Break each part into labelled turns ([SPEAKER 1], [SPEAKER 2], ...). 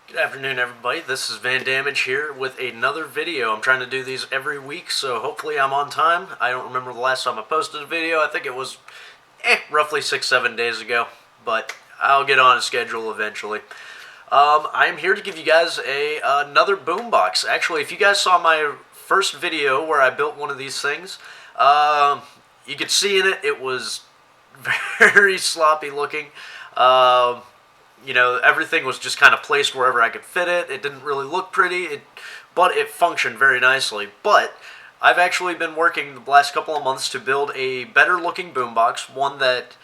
[SPEAKER 1] Good afternoon, everybody. This is Van Damage here with another video. I'm trying to do these every week, so hopefully I'm on time. I don't remember the last time I posted a video. I think it was roughly 6-7 days ago, but I'll get on a schedule eventually. I'm here to give you guys another boombox. Actually, if you guys saw my first video where I built one of these things, you could see in it, it was very sloppy looking. You know, everything was just kind of placed wherever I could fit it. It didn't really look pretty, but it functioned very nicely. But I've actually been working the last couple of months to build a better looking boombox, one that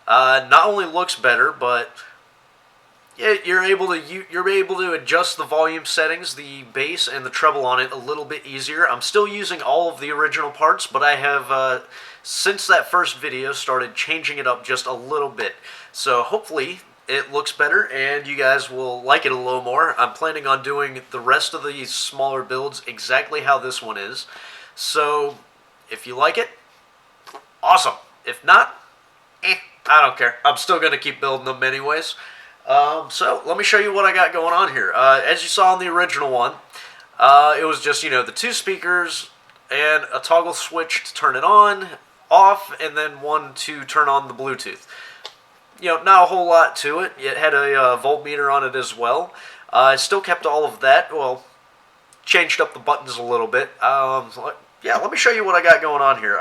[SPEAKER 1] not only looks better, but you're able to adjust the volume settings, the bass and the treble on it a little bit easier. I'm still using all of the original parts, but I have since that first video started changing it up just a little bit. So hopefully it looks better and you guys will like it a little more. I'm planning on doing the rest of these smaller builds exactly how this one is. So if you like it, awesome. If not, I don't care. I'm still going to keep building them anyways. So let me show you what I got going on here. As you saw in the original one, it was just, the two speakers and a toggle switch to turn it on, off, and then one to turn on the Bluetooth. Not a whole lot to it. It had a voltmeter on it as well. I still kept all of that. Well, changed up the buttons a little bit. Yeah, let me show you what I got going on here.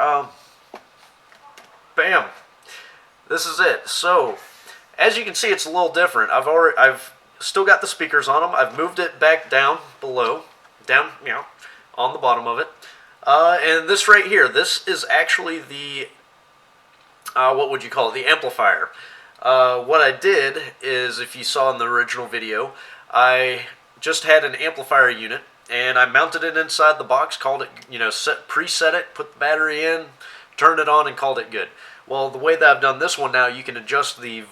[SPEAKER 1] Bam. This is it. So, as you can see, it's a little different. I've still got the speakers on them. I've moved it back down below, on the bottom of it. And this right here, this is actually the what would you call it? The amplifier. What I did is, if you saw in the original video, I just had an amplifier unit, and I mounted it inside the box, called it, preset it, put the battery in, turned it on, and called it good. Well, the way that I've done this one now, you can adjust the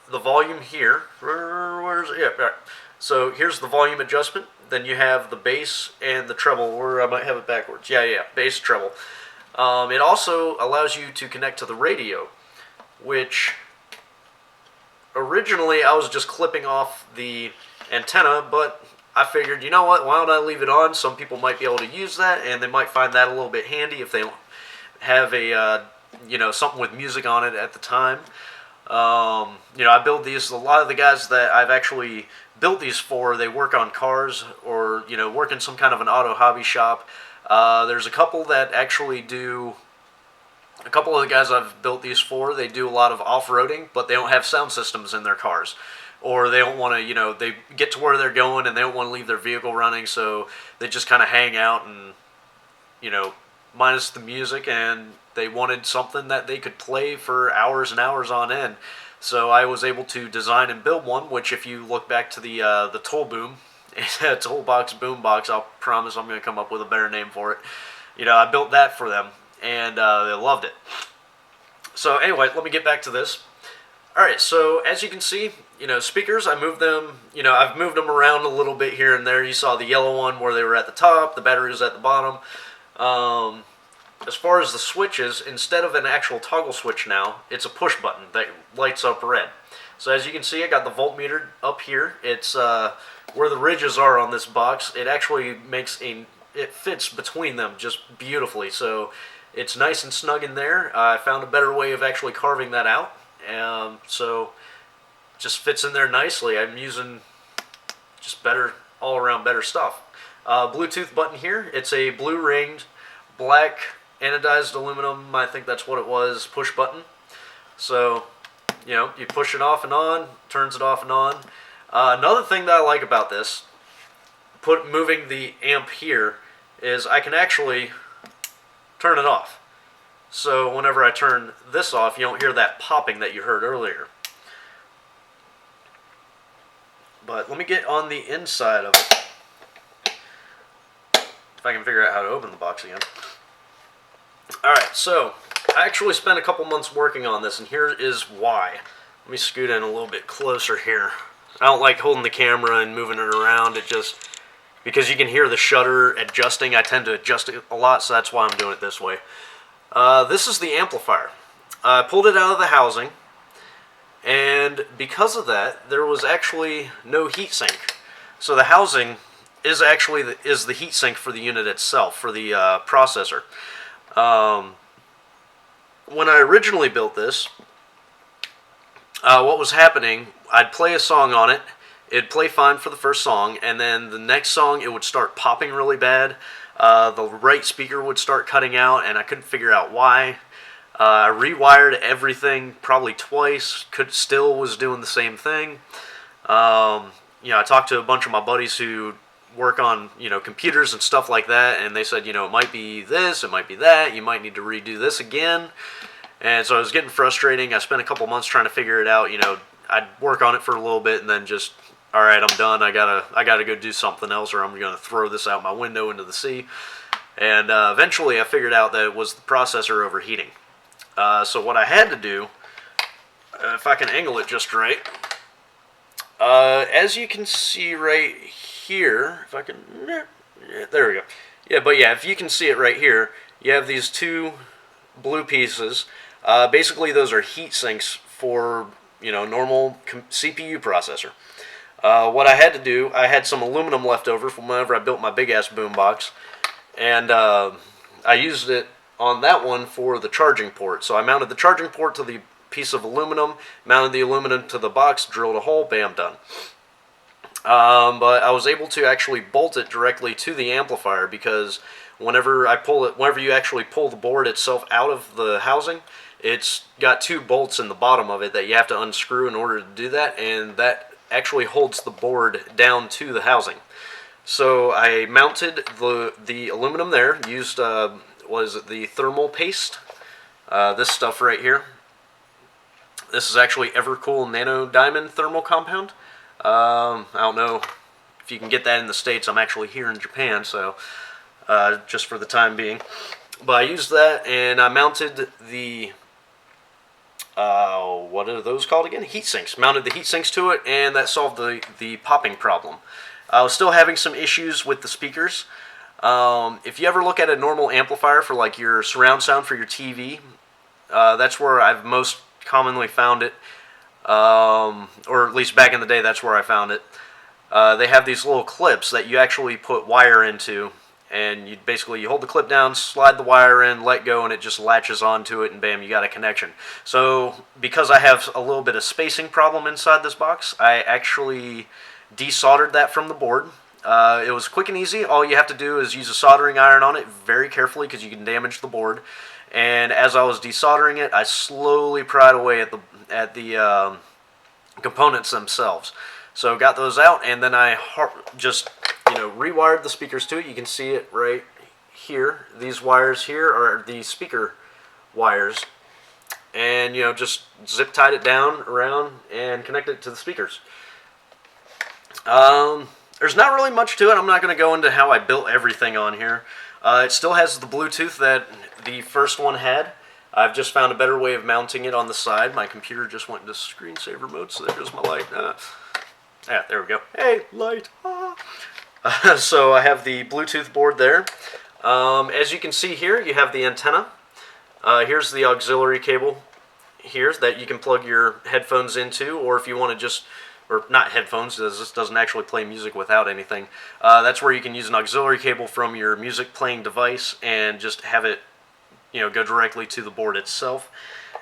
[SPEAKER 1] volume here. Where's it? Yeah, right. So here's the volume adjustment. Then you have the bass and the treble, or I might have it backwards. Yeah, bass, treble. It also allows you to connect to the radio, which originally I was just clipping off the antenna, but I figured, you know what, why don't I leave it on? Some people might be able to use that, and they might find that a little bit handy if they have a, something with music on it at the time. I build these, a lot of the guys that I've actually built these for, they work on cars or, work in some kind of an auto hobby shop. There's a couple that actually do, a couple of the guys I've built these for, they do a lot of off-roading, but they don't have sound systems in their cars. Or they don't want to, they get to where they're going and they don't want to leave their vehicle running, so they just kind of hang out and, minus the music, and they wanted something that they could play for hours and hours on end. So I was able to design and build one, which if you look back to the Tool Boom, Toolbox Boombox, I'll promise I'm going to come up with a better name for it. I built that for them, and they loved it. So anyway, let me get back to this. Alright, so as you can see, speakers, I moved them, I've moved them around a little bit here and there. You saw the yellow one where they were at the top, the battery was at the bottom. As far as the switches, instead of an actual toggle switch now, it's a push button that lights up red. So as you can see, I got the voltmeter up here. It's where the ridges are on this box. It actually it fits between them just beautifully. So it's nice and snug in there. I found a better way of actually carving that out. So it just fits in there nicely. I'm using just better, all around better stuff. Bluetooth button here. It's a blue ringed, black anodized aluminum, I think that's what it was, push button. So, you push it off and on, turns it off and on. Another thing that I like about this, moving the amp here, is I can actually turn it off. So whenever I turn this off, you don't hear that popping that you heard earlier. But let me get on the inside of it, if I can figure out how to open the box again. Alright, so I actually spent a couple months working on this, and here is why. Let me scoot in a little bit closer here. I don't like holding the camera and moving it around. Because you can hear the shutter adjusting, I tend to adjust it a lot, so that's why I'm doing it this way. This is the amplifier. I pulled it out of the housing, and because of that, there was actually no heatsink. So the housing is actually the heat sink for the unit itself, for the processor. Um, when I originally built this, what was happening, I'd play a song on it, it'd play fine for the first song, and then the next song it would start popping really bad. The right speaker would start cutting out, and I couldn't figure out why. I rewired everything probably twice, still was doing the same thing. I talked to a bunch of my buddies who work on, computers and stuff like that, and they said, it might be this, it might be that, you might need to redo this again. And so it was getting frustrating. I spent a couple months trying to figure it out. I'd work on it for a little bit and then just, all right, I'm done. I gotta go do something else, or I'm gonna throw this out my window into the sea. And eventually, I figured out that it was the processor overheating. So what I had to do, if I can angle it just right, as you can see right here, if I can, there we go. Yeah, but yeah, if you can see it right here, you have these two blue pieces. Basically, those are heat sinks for normal CPU processor. What I had to do, I had some aluminum left over from whenever I built my big ass boombox, and I used it on that one for the charging port. So I mounted the charging port to the piece of aluminum, mounted the aluminum to the box, drilled a hole, bam, done. But I was able to actually bolt it directly to the amplifier, because whenever you actually pull the board itself out of the housing, it's got two bolts in the bottom of it that you have to unscrew in order to do that, and that actually holds the board down to the housing. So I mounted the aluminum there, used the thermal paste, this stuff right here. This is actually Evercool Nano Diamond thermal compound. I don't know if you can get that in the States. I'm actually here in Japan, so just for the time being. But I used that, and I mounted the what are those called again? Heat sinks. Mounted the heat sinks to it, and that solved the popping problem. I was still having some issues with the speakers. If you ever look at a normal amplifier for like your surround sound for your TV, that's where I've most commonly found it, or at least back in the day, that's where I found it. They have these little clips that you actually put wire into, and you hold the clip down, slide the wire in, let go, and it just latches onto it, and bam, you got a connection. So because I have a little bit of spacing problem inside this box, I actually desoldered that from the board. It was quick and easy. All you have to do is use a soldering iron on it very carefully, because you can damage the board. And as I was desoldering it, I slowly pried away at the components themselves. So got those out, and then I just rewired the speakers to it. You can see it right here. These wires here are the speaker wires, and just zip tied it down around and connected it to the speakers. There's not really much to it. I'm not going to go into how I built everything on here. It still has the Bluetooth that the first one had. I've just found a better way of mounting it on the side. My computer just went into screensaver mode, so there goes my light. Yeah, there we go. Hey, light. So I have the Bluetooth board there. As you can see here, you have the antenna. Here's the auxiliary cable here that you can plug your headphones into, or if you want to or not headphones, this doesn't actually play music without anything. That's where you can use an auxiliary cable from your music playing device and just have it go directly to the board itself.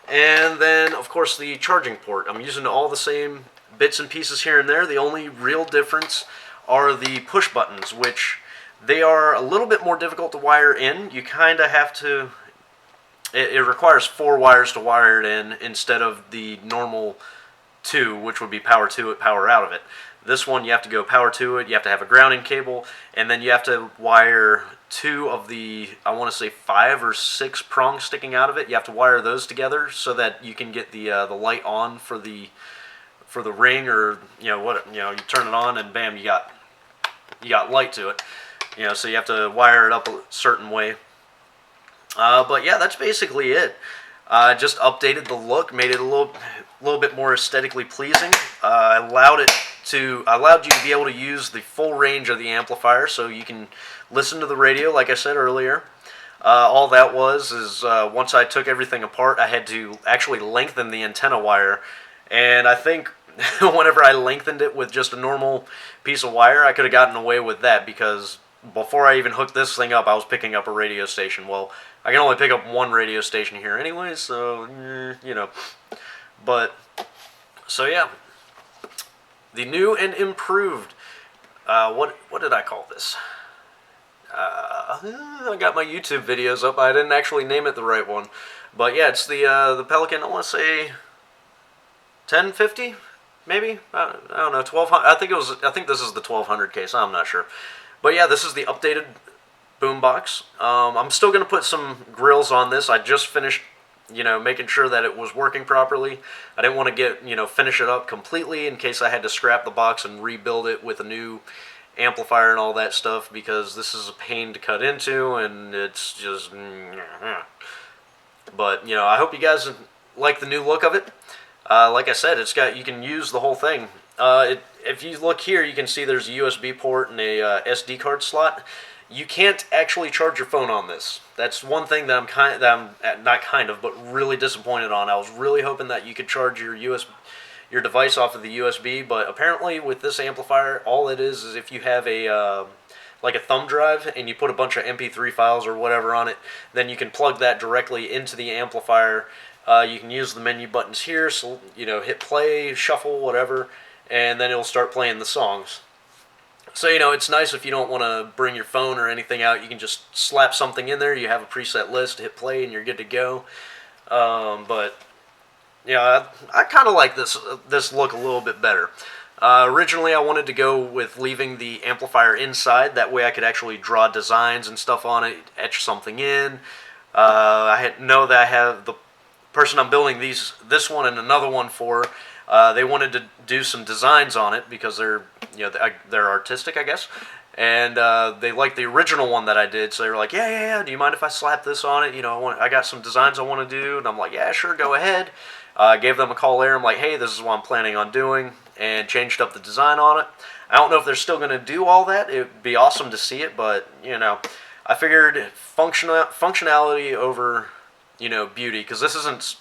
[SPEAKER 1] And then, of course, the charging port. I'm using all the same bits and pieces here and there. The only real difference are the push buttons, which they are a little bit more difficult to wire in. You kind of have to, it requires 4 wires to wire it in instead of the normal 2, which would be power to it, power out of it. This one, you have to go power to it, you have to have a grounding cable, and then you have to wire 2 of the, I want to say 5 or 6 prongs sticking out of it. You have to wire those together so that you can get the light on for the ring, or you turn it on and bam, you got light to it. So you have to wire it up a certain way. But yeah, that's basically it. Just updated the look, made it a little bit more aesthetically pleasing. Allowed you to be able to use the full range of the amplifier, so you can listen to the radio, like I said earlier. All that is once I took everything apart, I had to actually lengthen the antenna wire, and I think whenever I lengthened it with just a normal piece of wire, I could have gotten away with that because before I even hooked this thing up, I was picking up a radio station. Well, I can only pick up one radio station here anyway, so, you know. But, so yeah. The new and improved, what did I call this? I got my YouTube videos up. I didn't actually name it the right one. But yeah, it's the Pelican, I want to say 1050, maybe? I don't know, 1200. I think this is the 1200 case. I'm not sure. But yeah, this is the updated Boombox. I'm still going to put some grills on this. I just finished, making sure that it was working properly. I didn't want to finish it up completely in case I had to scrap the box and rebuild it with a new amplifier and all that stuff, because this is a pain to cut into and it's just... But, I hope you guys like the new look of it. Like I said, you can use the whole thing. If you look here, you can see there's a USB port and a SD card slot. You can't actually charge your phone on this. That's one thing that I'm really disappointed on. I was really hoping that you could charge your device off of the USB, but apparently with this amplifier, all it is if you have like a thumb drive and you put a bunch of MP3 files or whatever on it, then you can plug that directly into the amplifier. You can use the menu buttons here, so hit play, shuffle, whatever, and then it'll start playing the songs. So, it's nice if you don't want to bring your phone or anything out. You can just slap something in there. You have a preset list, hit play, and you're good to go. But, I kind of like this look a little bit better. Originally, I wanted to go with leaving the amplifier inside. That way I could actually draw designs and stuff on it, etch something in. I know that I have the person I'm building this one and another one for. They wanted to do some designs on it because they're artistic, I guess, and they liked the original one that I did. So they were like, yeah. Do you mind if I slap this on it? I got some designs I want to do, and I'm like, yeah, sure, go ahead. Gave them a call there. I'm like, hey, this is what I'm planning on doing, and changed up the design on it. I don't know if they're still going to do all that. It'd be awesome to see it, but I figured functionality over beauty, because this isn't.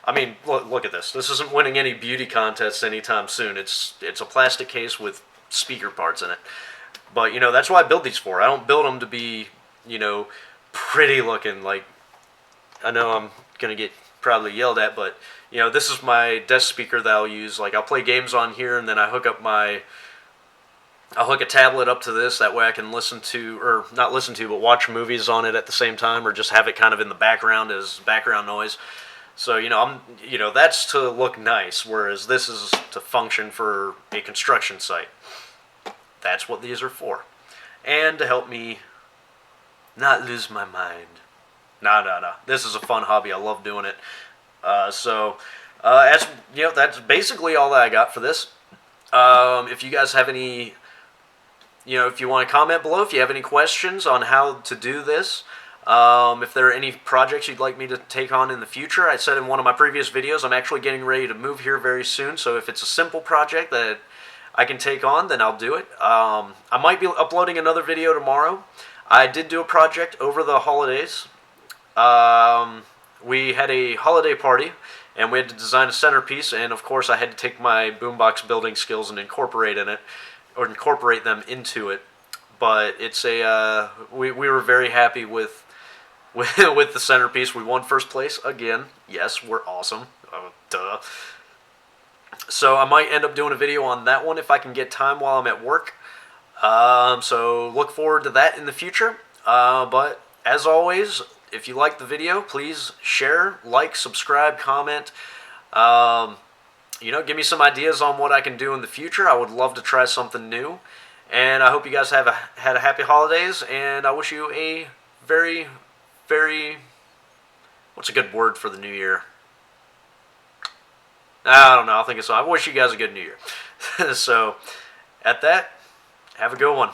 [SPEAKER 1] I mean, look at this. This isn't winning any beauty contests anytime soon. It's a plastic case with speaker parts in it. But, that's what I build these for. I don't build them to be, pretty looking. Like, I know I'm going to get probably yelled at, but, this is my desk speaker that I'll use. Like, I'll play games on here, and then I hook a tablet up to this. That way I can but watch movies on it at the same time, or just have it kind of in the background as background noise. So, that's to look nice, whereas this is to function for a construction site. That's what these are for. And to help me not lose my mind. No. This is a fun hobby. I love doing it. That's basically all that I got for this. If you guys have any, if you want to comment below, if you have any questions on how to do this, if there are any projects you'd like me to take on in the future. I said in one of my previous videos, I'm actually getting ready to move here very soon, so if it's a simple project that I can take on, then I'll do it. I might be uploading another video tomorrow. I did do a project over the holidays. We had a holiday party, and we had to design a centerpiece, and of course I had to take my Boombox building skills and incorporate them into it. But it's we were very happy with the centerpiece. We won first place again. Yes, we're awesome. Duh. So I might end up doing a video on that one if I can get time while I'm at work. So look forward to that in the future. But as always, if you like the video, please share, like, subscribe, comment. Give me some ideas on what I can do in the future. I would love to try something new. And I hope you guys had a happy holidays, and I wish you a very, very, what's a good word for the new year? I don't know, I wish you guys a good new year. So, at that, have a good one.